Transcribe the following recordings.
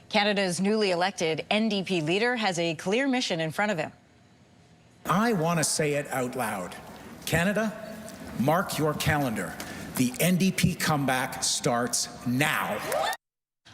Canada's newly elected NDP leader has a clear mission in front of him. I want to say it out loud. Canada, mark your calendar. The NDP comeback starts now.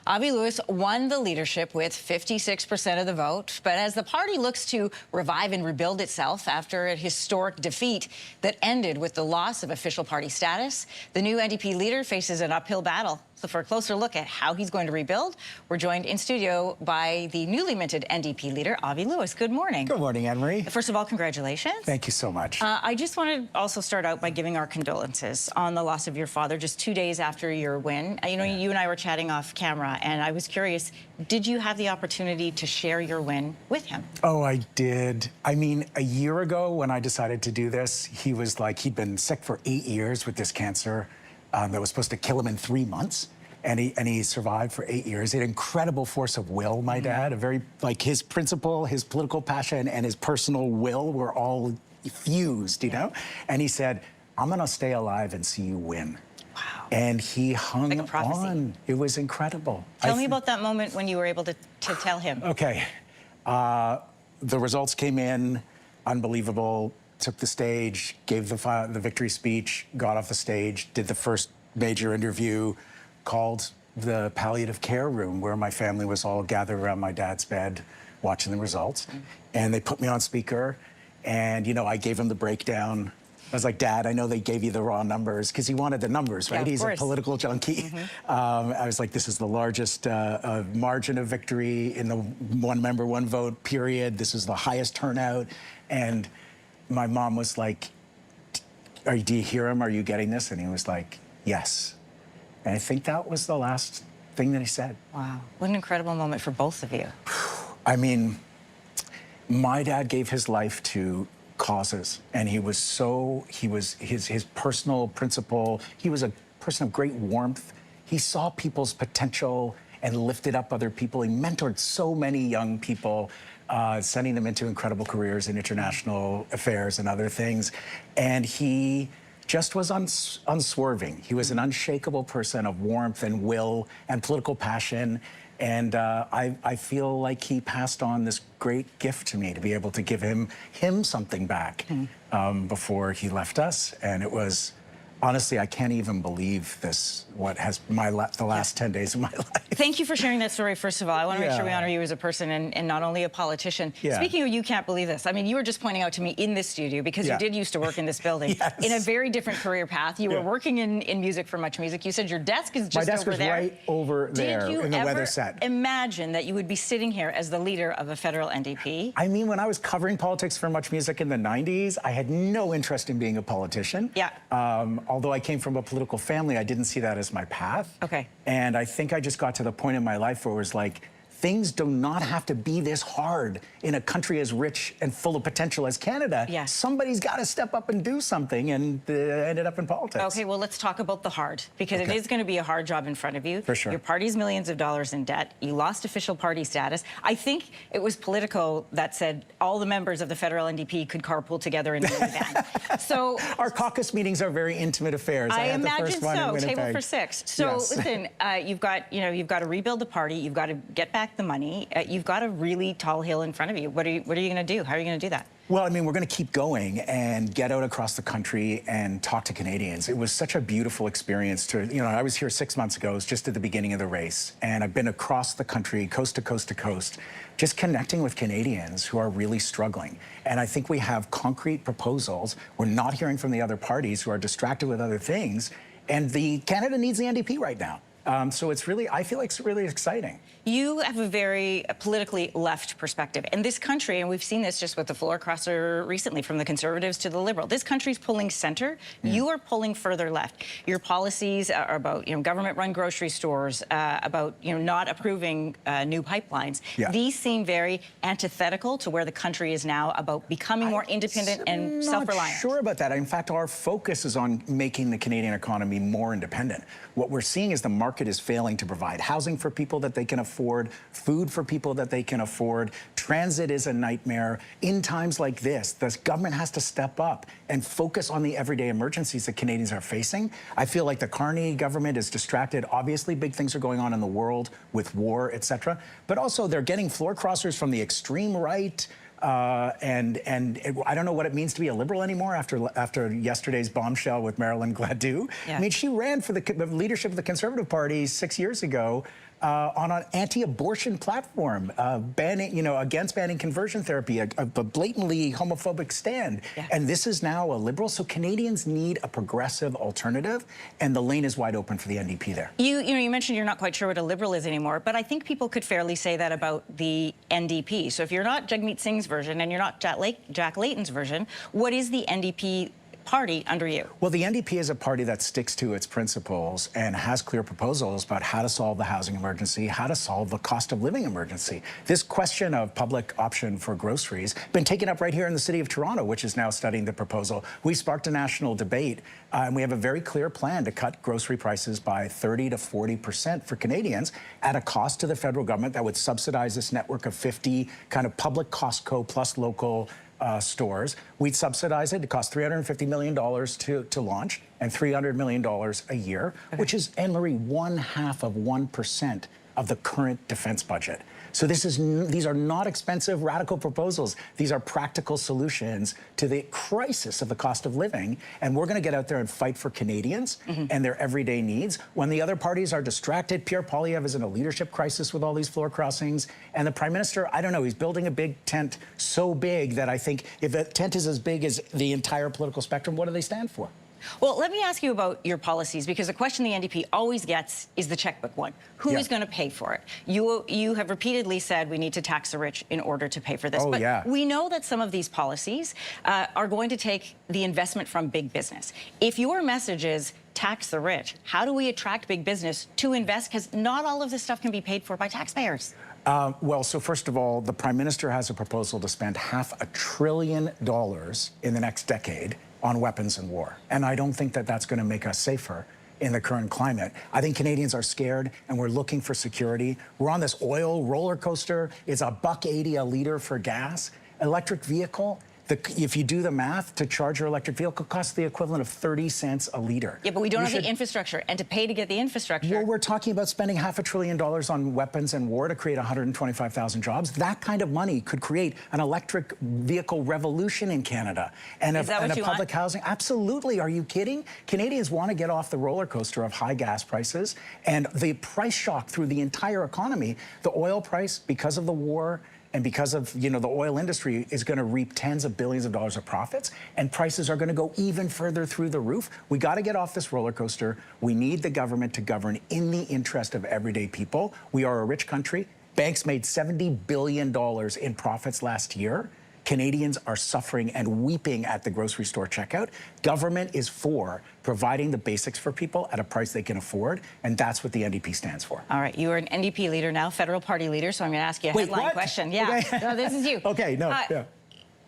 Avi Lewis won the leadership with 56% of the vote, but as the party looks to revive and rebuild itself after a historic defeat that ended with the loss of official party status, the new NDP leader faces an uphill battle. So for a closer look at how he's going to rebuild, we're joined in studio by the newly minted NDP leader, Avi Lewis. Good morning. Good morning, Anne-Marie. First of all, congratulations. Thank you so much. I just want to also start out by giving our condolences on the loss of your father just 2 days after your win. You know, you and I were chatting off camera, and I was curious, did you have the opportunity to share your win with him? Oh, I did. I mean, a year ago when I decided to do this, he was like, he'd been sick for 8 years with this cancer that was supposed to kill him in 3 months. And he survived for 8 years. He had incredible force of will, my dad. A very, like, his principle, his political passion, and his personal will were all fused, you know? And he said, I'm gonna stay alive and see you win. Wow. And he hung like a prophecy. on. It was incredible. Tell me about that moment when you were able to tell him. Okay. The results came in, unbelievable. Took the stage, gave the victory speech, got off the stage, did the first major interview, called the palliative care room where my family was all gathered around my dad's bed watching the results. And they put me on speaker, and, you know, I gave him the breakdown. I was like, Dad, I know they gave you the raw numbers, because he wanted the numbers, right? Yeah, He's a political junkie. I was like, this is the largest margin of victory in the one member, one vote period. This is the highest turnout. And my mom was like, do you hear him? Are you getting this? And he was like, yes. And I think that was the last thing that he said. Wow. What an incredible moment for both of you. I mean, my dad gave his life to causes, and he was so, his personal principle, he was a person of great warmth. He saw people's potential and lifted up other people. He mentored so many young people, sending them into incredible careers in international affairs and other things. And he just was unswerving. He was an unshakable person of warmth and will and political passion. And I feel like he passed on this great gift to me to be able to give him something back before he left us. And it was, honestly, I can't even believe this, what has the last 10 days of my life. Thank you for sharing that story, first of all. I want to make sure we honor you as a person and not only a politician. Speaking of you can't believe this, I mean, you were just pointing out to me in this studio, because you did used to work in this building, in a very different career path. You were working in music for Much Music. You said your desk is just over there. My desk is right over there in the weather set. Did you ever imagine that you would be sitting here as the leader of a federal NDP? I mean, when I was covering politics for Much Music in the 90s, I had no interest in being a politician. Although I came from a political family, I didn't see that as my path. Okay. And I think I just got to the point in my life where it was like, things do not have to be this hard in a country as rich and full of potential as Canada. Yes. Somebody's got to step up and do something, and ended up in politics. Okay, well, let's talk about the hard, because it is going to be a hard job in front of you. For sure. Your party's millions of dollars in debt. You lost official party status. I think it was Politico that said all the members of the federal NDP could carpool together in a minivan. So our caucus meetings are very intimate affairs. I had imagine the first one in Winnipeg. Table for six. So listen, you've got to rebuild the party. You've got to get back the money. You've got a really tall hill in front of you. What are you going to do? How are you going to do that? Well, I mean, we're going to keep going and get out across the country and talk to Canadians. It was such a beautiful experience to, you know, I was here 6 months ago. It was just at the beginning of the race. And I've been across the country, coast to coast to coast, just connecting with Canadians who are really struggling. And I think we have concrete proposals. We're not hearing from the other parties who are distracted with other things. And Canada needs the NDP right now. So it's really, I feel like it's really exciting. You have a very politically left perspective. And this country, and we've seen this just with the floor crosser recently, from the Conservatives to the Liberal, this country's pulling center. You are pulling further left. Your policies are about, government-run grocery stores, about, not approving new pipelines. These seem very antithetical to where the country is now, about becoming more independent and self-reliant. I'm not sure about that. In fact, our focus is on making the Canadian economy more independent. What we're seeing is the market market is failing to provide housing for people that they can afford, food for people that they can afford. Transit is a nightmare. In times like this, the government has to step up and focus on the everyday emergencies that Canadians are facing. I feel like the Carney government is distracted. Obviously, big things are going on in the world with war, etc. But also, they're getting floor crossers from the extreme right. And I don't know what it means to be a liberal anymore after yesterday's bombshell with Marilyn Gladue. Yeah. I mean, she ran for the leadership of the Conservative Party 6 years ago on an anti-abortion platform, against banning conversion therapy, a blatantly homophobic stand. Yeah. And this is now a liberal. So Canadians need a progressive alternative, and the lane is wide open for the NDP there. You mentioned you're not quite sure what a liberal is anymore, but I think people could fairly say that about the NDP. So if you're not Jagmeet Singh's version and you're not Jack Layton's version, what is the NDP party under you? Well, the NDP is a party that sticks to its principles and has clear proposals about how to solve the housing emergency, how to solve the cost of living emergency. This question of public option for groceries been taken up right here in the city of Toronto, which is now studying the proposal. We sparked a national debate, and we have a very clear plan to cut grocery prices by 30 to 40% for Canadians at a cost to the federal government that would subsidize this network of 50 kind of public Costco plus local stores. We'd subsidize it. It costs $350 million to launch and $300 million a year, which is, Anne-Marie, 0.5% of the current defense budget. So these are not expensive, radical proposals. These are practical solutions to the crisis of the cost of living. And we're going to get out there and fight for Canadians and their everyday needs. When the other parties are distracted, Pierre Poilievre is in a leadership crisis with all these floor crossings. And the Prime Minister, I don't know, he's building a big tent so big that I think if a tent is as big as the entire political spectrum, what do they stand for? Well, let me ask you about your policies, because the question the NDP always gets is the checkbook one. Who is going to pay for it? You have repeatedly said we need to tax the rich in order to pay for this. But we know that some of these policies are going to take the investment from big business. If your message is tax the rich, how do we attract big business to invest? Because not all of this stuff can be paid for by taxpayers. Well, so first of all, the Prime Minister has a proposal to spend $500 billion in the next decade on weapons and war. And I don't think that that's going to make us safer in the current climate. I think Canadians are scared and we're looking for security. We're on this oil roller coaster. It's $1.80 a liter for gas. Electric vehicle, if you do the math, to charge your electric vehicle costs the equivalent of 30 cents a liter. Yeah, but we don't have the infrastructure, and to pay to get the infrastructure. Well, we're talking about spending $500 billion on weapons and war to create 125,000 jobs. That kind of money could create an electric vehicle revolution in Canada and a public housing. Absolutely. Are you kidding? Canadians want to get off the roller coaster of high gas prices and the price shock through the entire economy. The oil price, because of the war, and because of, the oil industry is going to reap tens of billions of dollars of profits, and prices are going to go even further through the roof. We got to get off this roller coaster. We need the government to govern in the interest of everyday people. We are a rich country. Banks made $70 billion in profits last year. Canadians are suffering and weeping at the grocery store checkout. Government is for providing the basics for people at a price they can afford, and that's what the NDP stands for. All right, you are an NDP leader now, federal party leader, so I'm going to ask you a headline question. Yeah, okay. No, this is you. Okay, no, yeah.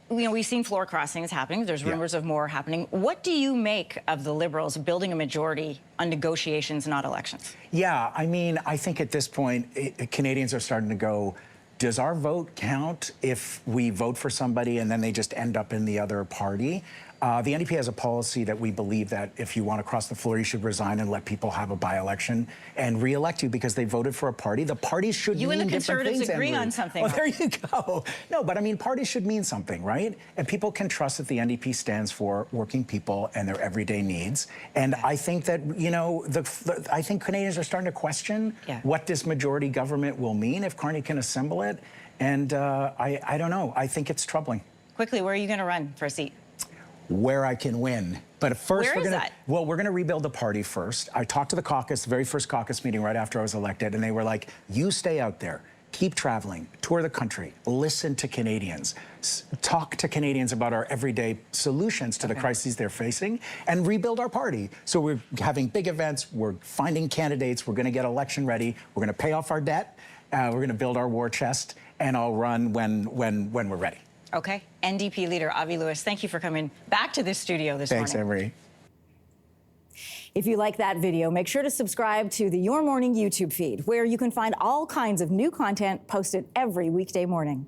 We've seen floor crossings happening. There's rumors of more happening. What do you make of the Liberals building a majority on negotiations, not elections? Yeah, I mean, I think at this point, Canadians are starting to go, does our vote count if we vote for somebody and then they just end up in the other party? The NDP has a policy that we believe that if you want to cross the floor, you should resign and let people have a by-election and re-elect you because they voted for a party. The parties should mean different things. You and the Conservatives agree on something. Well, there you go. No, but I mean, parties should mean something, right? And people can trust that the NDP stands for working people and their everyday needs. And I think that, I think Canadians are starting to question what this majority government will mean if Carney can assemble it. And I don't know. I think it's troubling. Quickly, where are you going to run for a seat? Where I can win. But first, we're going to rebuild the party first. I talked to the caucus, the very first caucus meeting right after I was elected, and they were like, you stay out there, keep traveling, tour the country, listen to Canadians, talk to Canadians about our everyday solutions to the crises they're facing, and rebuild our party. So we're having big events, we're finding candidates, we're going to get election ready, we're going to pay off our debt, we're going to build our war chest, and I'll run when we're ready. Okay. NDP leader Avi Lewis, thank you for coming back to this studio this morning. Thanks, Anne-Marie. If you like that video, make sure to subscribe to the Your Morning YouTube feed, where you can find all kinds of new content posted every weekday morning.